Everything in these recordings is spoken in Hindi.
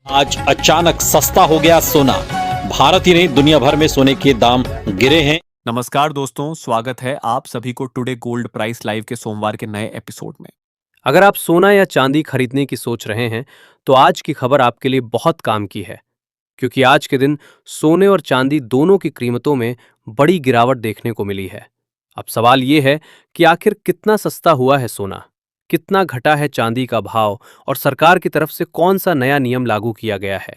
आज अचानक सस्ता हो गया सोना। भारत ही नहीं दुनिया भर में सोने के दाम गिरे हैं। नमस्कार दोस्तों, स्वागत है आप सभी को टुडे गोल्ड प्राइस लाइव के सोमवार के नए एपिसोड में। अगर आप सोना या चांदी खरीदने की सोच रहे हैं तो आज की खबर आपके लिए बहुत काम की है, क्योंकि आज के दिन सोने और चांदी दोनों की कीमतों में बड़ी गिरावट देखने को मिली है। अब सवाल ये है कि आखिर कितना सस्ता हुआ है सोना, कितना घटा है चांदी का भाव और सरकार की तरफ से कौन सा नया नियम लागू किया गया है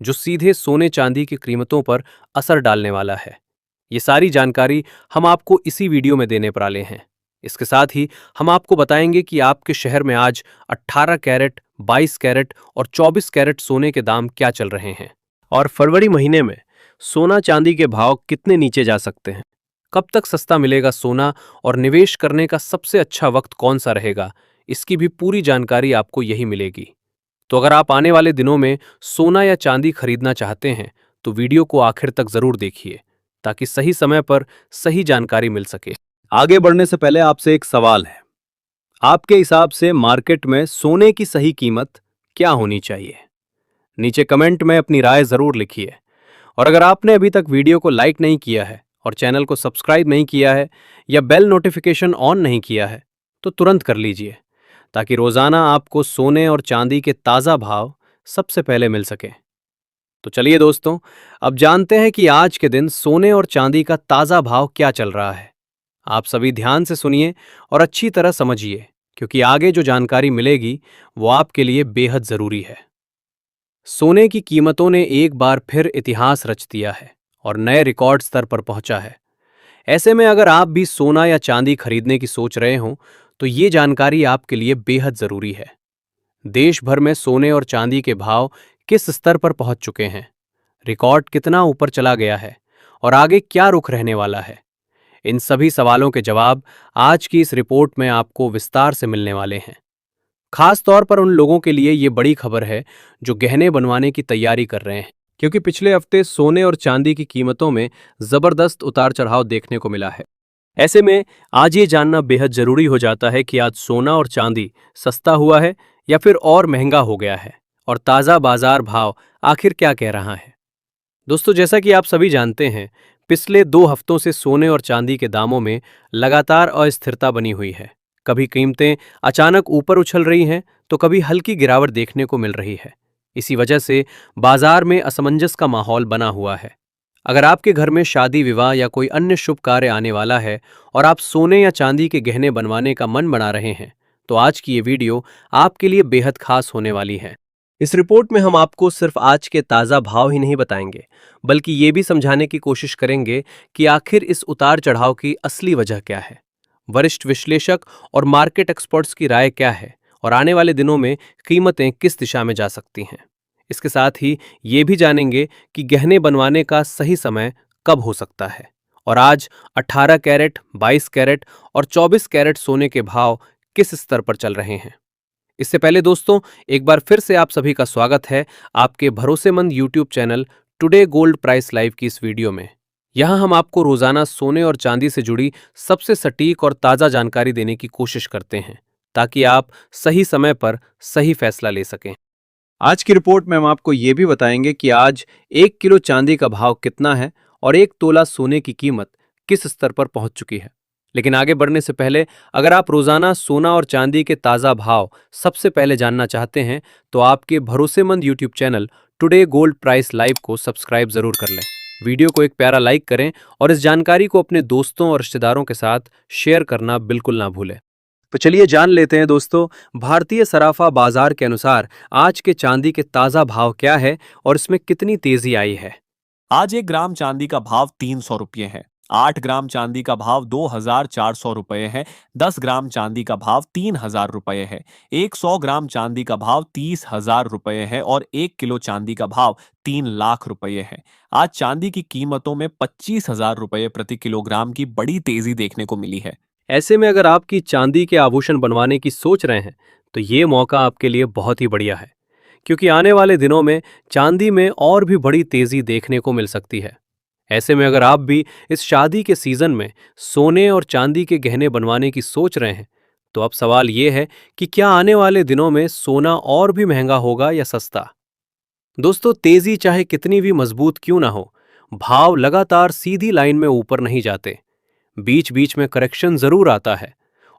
जो सीधे सोने चांदी की कीमतों पर असर डालने वाला है। ये सारी जानकारी हम आपको इसी वीडियो में देने वाले हैं। इसके साथ ही हम आपको बताएंगे कि आपके शहर में आज 18 कैरेट, 22 कैरेट और 24 कैरेट सोने के दाम क्या चल रहे हैं और फरवरी महीने में सोना चांदी के भाव कितने नीचे जा सकते हैं। कब तक सस्ता मिलेगा सोना और निवेश करने का सबसे अच्छा वक्त कौन सा रहेगा, इसकी भी पूरी जानकारी आपको यही मिलेगी। तो अगर आप आने वाले दिनों में सोना या चांदी खरीदना चाहते हैं तो वीडियो को आखिर तक जरूर देखिए, ताकि सही समय पर सही जानकारी मिल सके। आगे बढ़ने से पहले आपसे एक सवाल है, आपके हिसाब से मार्केट में सोने की सही कीमत क्या होनी चाहिए? नीचे कमेंट में अपनी राय जरूर लिखिए। और अगर आपने अभी तक वीडियो को लाइक नहीं किया है और चैनल को सब्सक्राइब नहीं किया है या बेल नोटिफिकेशन ऑन नहीं किया है तो तुरंत कर लीजिए, ताकि रोजाना आपको सोने और चांदी के ताजा भाव सबसे पहले मिल सके। तो चलिए दोस्तों, अब जानते हैं कि आज के दिन सोने और चांदी का ताजा भाव क्या चल रहा है। आप सभी ध्यान से सुनिए और अच्छी तरह समझिए, क्योंकि आगे जो जानकारी मिलेगी वो आपके लिए बेहद जरूरी है। सोने की कीमतों ने एक बार फिर इतिहास रच दिया है और नए रिकॉर्ड स्तर पर पहुंचा है। ऐसे में अगर आप भी सोना या चांदी खरीदने की सोच रहे हों तो ये जानकारी आपके लिए बेहद जरूरी है। देश भर में सोने और चांदी के भाव किस स्तर पर पहुंच चुके हैं, रिकॉर्ड कितना ऊपर चला गया है और आगे क्या रुख रहने वाला है, इन सभी सवालों के जवाब आज की इस रिपोर्ट में आपको विस्तार से मिलने वाले हैं। खास तौर पर उन लोगों के लिए ये बड़ी खबर है जो गहने बनवाने की तैयारी कर रहे हैं, क्योंकि पिछले हफ्ते सोने और चांदी की कीमतों में जबरदस्त उतार चढ़ाव देखने को मिला है। ऐसे में आज ये जानना बेहद जरूरी हो जाता है कि आज सोना और चांदी सस्ता हुआ है या फिर और महंगा हो गया है, और ताज़ा बाजार भाव आखिर क्या कह रहा है। दोस्तों, जैसा कि आप सभी जानते हैं, पिछले 2 हफ्तों से सोने और चांदी के दामों में लगातार अस्थिरता बनी हुई है। कभी कीमतें अचानक ऊपर उछल रही हैं तो कभी हल्की गिरावट देखने को मिल रही है। इसी वजह से बाजार में असमंजस का माहौल बना हुआ है। अगर आपके घर में शादी, विवाह या कोई अन्य शुभ कार्य आने वाला है और आप सोने या चांदी के गहने बनवाने का मन बना रहे हैं तो आज की ये वीडियो आपके लिए बेहद खास होने वाली है। इस रिपोर्ट में हम आपको सिर्फ आज के ताज़ा भाव ही नहीं बताएंगे, बल्कि ये भी समझाने की कोशिश करेंगे कि आखिर इस उतार चढ़ाव की असली वजह क्या है, वरिष्ठ विश्लेषक और मार्केट एक्सपर्ट्स की राय क्या है और आने वाले दिनों में कीमतें किस दिशा में जा सकती हैं। इसके साथ ही ये भी जानेंगे कि गहने बनवाने का सही समय कब हो सकता है और आज 18 कैरेट, 22 कैरेट और 24 कैरेट सोने के भाव किस स्तर पर चल रहे हैं। इससे पहले दोस्तों, एक बार फिर से आप सभी का स्वागत है आपके भरोसेमंद YouTube channel today gold price live की इस वीडियो में। यहां हम आपको रोजाना सोने और चांदी से जुड़ी सबसे सटीक और ताज़ा जानकारी देने की कोशिश करते हैं, ताकि आप सही समय पर सही फैसला ले सकें। आज की रिपोर्ट में हम आपको ये भी बताएंगे कि आज 1 किलो चांदी का भाव कितना है और 1 तोला सोने की कीमत किस स्तर पर पहुंच चुकी है। लेकिन आगे बढ़ने से पहले, अगर आप रोजाना सोना और चांदी के ताज़ा भाव सबसे पहले जानना चाहते हैं तो आपके भरोसेमंद YouTube channel today gold price live को सब्सक्राइब जरूर कर लें। वीडियो को एक प्यारा लाइक करें और इस जानकारी को अपने दोस्तों और रिश्तेदारों के साथ शेयर करना बिल्कुल ना भूलें। तो चलिए जान लेते हैं दोस्तों, भारतीय सराफा बाजार के अनुसार आज के चांदी के ताज़ा भाव क्या है और इसमें कितनी तेजी आई है। आज 1 ग्राम चांदी का भाव 300 रुपये है। 8 ग्राम चांदी का भाव 2,400 रुपये है। 10 ग्राम चांदी का भाव 3,000 रुपये है। 100 ग्राम चांदी का भाव 30,000 रुपये है और 1 किलो चांदी का भाव 3 लाख रुपये है। आज चांदी की कीमतों में 25,000 रुपये प्रति किलोग्राम की बड़ी तेजी देखने को मिली है। ऐसे में अगर आपकी चांदी के आभूषण बनवाने की सोच रहे हैं तो ये मौका आपके लिए बहुत ही बढ़िया है, क्योंकि आने वाले दिनों में चांदी में और भी बड़ी तेजी देखने को मिल सकती है। ऐसे में अगर आप भी इस शादी के सीजन में सोने और चांदी के गहने बनवाने की सोच रहे हैं तो अब सवाल ये है कि क्या आने वाले दिनों में सोना और भी महंगा होगा या सस्ता। दोस्तों, तेजी चाहे कितनी भी मजबूत क्यों ना हो, भाव लगातार सीधी लाइन में ऊपर नहीं जाते। बीच बीच में करेक्शन जरूर आता है,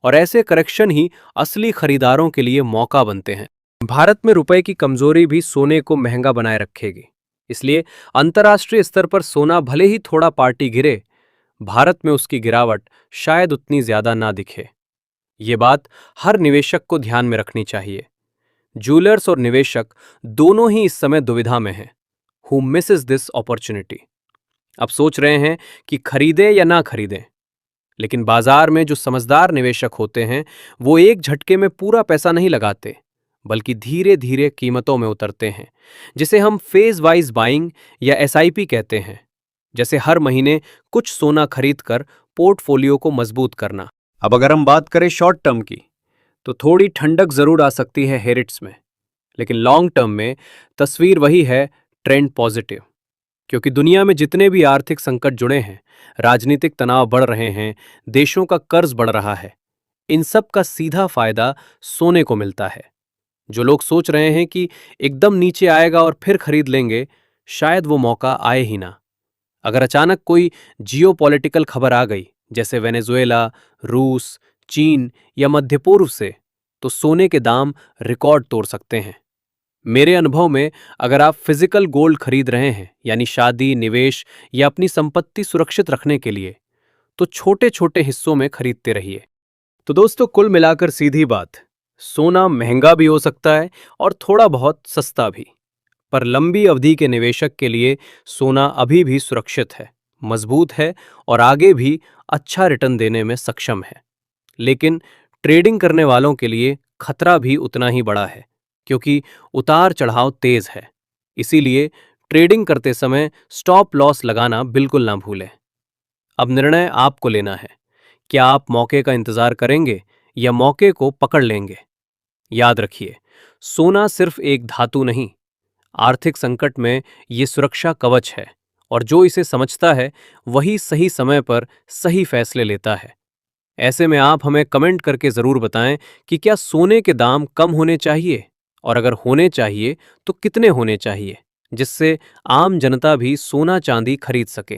और ऐसे करेक्शन ही असली खरीदारों के लिए मौका बनते हैं। भारत में रुपए की कमजोरी भी सोने को महंगा बनाए रखेगी। इसलिए अंतर्राष्ट्रीय स्तर पर सोना भले ही थोड़ा पार्टी गिरे, भारत में उसकी गिरावट शायद उतनी ज्यादा ना दिखे। ये बात हर निवेशक को ध्यान में रखनी चाहिए। ज्वेलर्स और निवेशक दोनों ही इस समय दुविधा में हैं। Who Mrs this opportunity? अब सोच रहे हैं कि खरीदें या ना खरीदें। लेकिन बाजार में जो समझदार निवेशक होते हैं, वो एक झटके में पूरा पैसा नहीं लगाते, बल्कि धीरे धीरे कीमतों में उतरते हैं, जिसे हम फेज वाइज बाइंग या एसआईपी कहते हैं। जैसे हर महीने कुछ सोना खरीदकर पोर्टफोलियो को मजबूत करना। अब अगर हम बात करें शॉर्ट टर्म की, तो थोड़ी ठंडक जरूर आ सकती है हेरिट्स में, लेकिन लॉन्ग टर्म में तस्वीर वही है, ट्रेंड पॉजिटिव। क्योंकि दुनिया में जितने भी आर्थिक संकट जुड़े हैं, राजनीतिक तनाव बढ़ रहे हैं, देशों का कर्ज बढ़ रहा है, इन सब का सीधा फायदा सोने को मिलता है। जो लोग सोच रहे हैं कि एकदम नीचे आएगा और फिर खरीद लेंगे, शायद वो मौका आए ही ना। अगर अचानक कोई जियोपॉलिटिकल खबर आ गई, जैसे वेनेजुएला, रूस, चीन या मध्य पूर्व से, तो सोने के दाम रिकॉर्ड तोड़ सकते हैं। मेरे अनुभव में अगर आप फिजिकल गोल्ड खरीद रहे हैं, यानी शादी, निवेश या अपनी संपत्ति सुरक्षित रखने के लिए, तो छोटे छोटे हिस्सों में खरीदते रहिए। तो दोस्तों, कुल मिलाकर सीधी बात, सोना महंगा भी हो सकता है और थोड़ा बहुत सस्ता भी, पर लंबी अवधि के निवेशक के लिए सोना अभी भी सुरक्षित है, मजबूत है और आगे भी अच्छा रिटर्न देने में सक्षम है। लेकिन ट्रेडिंग करने वालों के लिए खतरा भी उतना ही बड़ा है, क्योंकि उतार चढ़ाव तेज है। इसीलिए ट्रेडिंग करते समय स्टॉप लॉस लगाना बिल्कुल ना भूलें। अब निर्णय आपको लेना है, क्या आप मौके का इंतजार करेंगे या मौके को पकड़ लेंगे। याद रखिए, सोना सिर्फ एक धातु नहीं, आर्थिक संकट में ये सुरक्षा कवच है, और जो इसे समझता है वही सही समय पर सही फैसले लेता है। ऐसे में आप हमें कमेंट करके जरूर बताएं कि क्या सोने के दाम कम होने चाहिए, और अगर होने चाहिए तो कितने होने चाहिए, जिससे आम जनता भी सोना चांदी खरीद सके।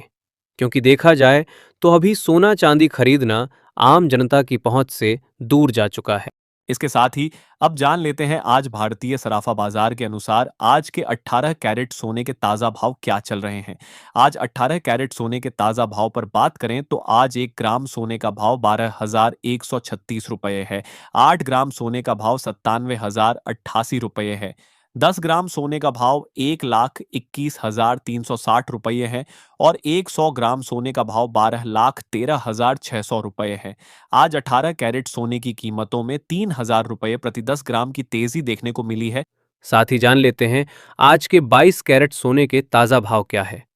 क्योंकि देखा जाए तो अभी सोना चांदी खरीदना आम जनता की पहुंच से दूर जा चुका है। इसके साथ ही अब जान लेते हैं आज भारतीय सराफा बाजार के अनुसार आज के 18 कैरेट सोने के ताजा भाव क्या चल रहे हैं। आज 18 कैरेट सोने के ताजा भाव पर बात करें तो आज 1 ग्राम सोने का भाव 12,136 रुपये है। 8 ग्राम सोने का भाव 97,088 रुपये है। 10 ग्राम सोने का भाव 1,21,360 रुपये है और 100 ग्राम सोने का भाव 12,13,600 रुपये है। आज 18 कैरेट सोने की कीमतों में 3,000 रुपये प्रति 10 ग्राम की तेजी देखने को मिली है। साथ ही जान लेते हैं आज के 22 कैरेट सोने के ताजा भाव क्या है।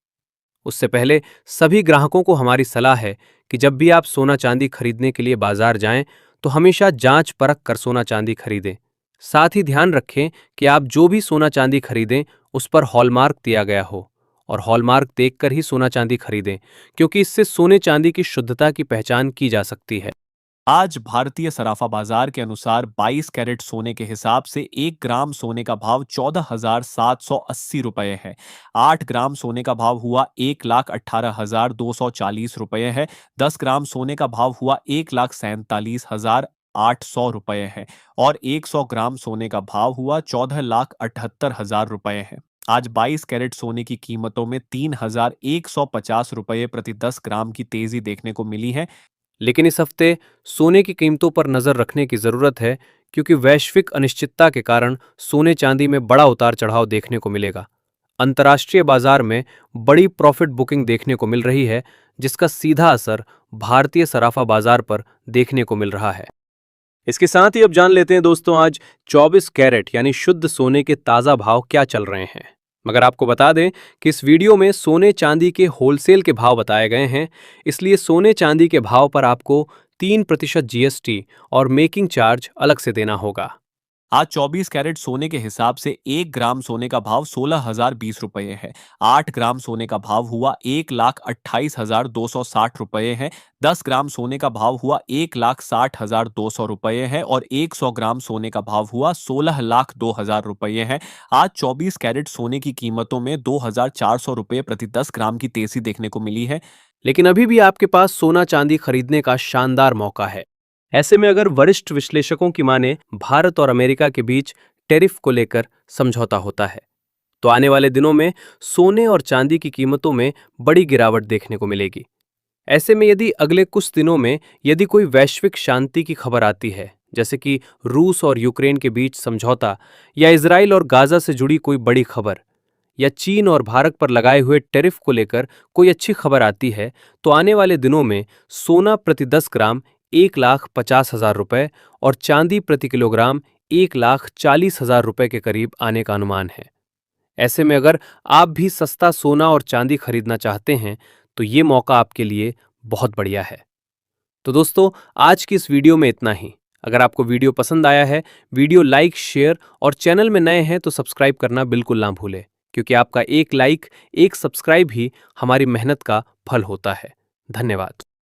उससे पहले सभी ग्राहकों को हमारी सलाह है कि जब भी आप सोना चांदी खरीदने के लिए बाजार जाएं, तो हमेशा जांच परख कर सोना चांदी खरीदें। साथ ही ध्यान रखें कि आप जो भी सोना चांदी खरीदें उस पर हॉलमार्क दिया गया हो, और हॉलमार्क देखकर ही सोना चांदी खरीदें, क्योंकि इससे सोने चांदी की शुद्धता की पहचान की जा सकती है। आज भारतीय सराफा बाजार के अनुसार 22 कैरेट सोने के हिसाब से 1 ग्राम सोने का भाव 14,780 रुपये है। 8 ग्राम सोने का भाव हुआ 1,18,240 रुपये है। 10 ग्राम सोने का भाव हुआ 1,47,800 रुपये है और 100 ग्राम सोने का भाव हुआ 14,78,000 रुपये है। आज 22 कैरेट सोने की कीमतों में 3,150 रुपये प्रति 10 ग्राम की तेजी देखने को मिली है। लेकिन इस हफ्ते सोने की कीमतों पर नजर रखने की जरूरत है, क्योंकि वैश्विक अनिश्चितता के कारण सोने चांदी में बड़ा उतार चढ़ाव देखने को मिलेगा। अंतर्राष्ट्रीय बाजार में बड़ी प्रॉफिट बुकिंग देखने को मिल रही है, जिसका सीधा असर भारतीय सराफा बाजार पर देखने को मिल रहा है। इसके साथ ही अब जान लेते हैं दोस्तों, आज 24 कैरेट यानी शुद्ध सोने के ताजा भाव क्या चल रहे हैं। मगर आपको बता दें कि इस वीडियो में सोने चांदी के होलसेल के भाव बताए गए हैं, इसलिए सोने चांदी के भाव पर आपको 3% जीएसटी और मेकिंग चार्ज अलग से देना होगा। आज 24 कैरेट सोने के हिसाब से 1 ग्राम सोने का भाव 16,020 रुपये है। 8 ग्राम सोने का भाव हुआ 1,28,260 रुपये है। 10 ग्राम सोने का भाव हुआ 1,60,200 रुपये है और 100 ग्राम सोने का भाव हुआ 16,02,000 रुपये है। आज 24 कैरेट सोने की कीमतों में 2,400 रुपये प्रति 10 ग्राम की तेजी देखने को मिली है। लेकिन अभी भी आपके पास सोना चांदी खरीदने का शानदार मौका है। ऐसे में अगर वरिष्ठ विश्लेषकों की माने भारत और अमेरिका के बीच टैरिफ को लेकर समझौता होता है तो आने वाले दिनों में सोने और चांदी की कीमतों में बड़ी गिरावट देखने को मिलेगी। ऐसे में यदि अगले कुछ दिनों में यदि कोई वैश्विक शांति की खबर आती है, जैसे कि रूस और यूक्रेन के बीच समझौता या इजराइल और गाजा से जुड़ी कोई बड़ी खबर या चीन और भारत पर लगाए हुए टैरिफ को लेकर कोई अच्छी खबर आती है, तो आने वाले दिनों में सोना प्रति 10 ग्राम 1,50,000 रुपये और चांदी प्रति किलोग्राम 1,40,000 रुपये के करीब आने का अनुमान है। ऐसे में अगर आप भी सस्ता सोना और चांदी खरीदना चाहते हैं तो ये मौका आपके लिए बहुत बढ़िया है। तो दोस्तों, आज की इस वीडियो में इतना ही। अगर आपको वीडियो पसंद आया है, वीडियो लाइक, शेयर और चैनल में नए हैं तो सब्सक्राइब करना बिल्कुल ना भूलें, क्योंकि आपका एक लाइक, एक सब्सक्राइब ही हमारी मेहनत का फल होता है। धन्यवाद।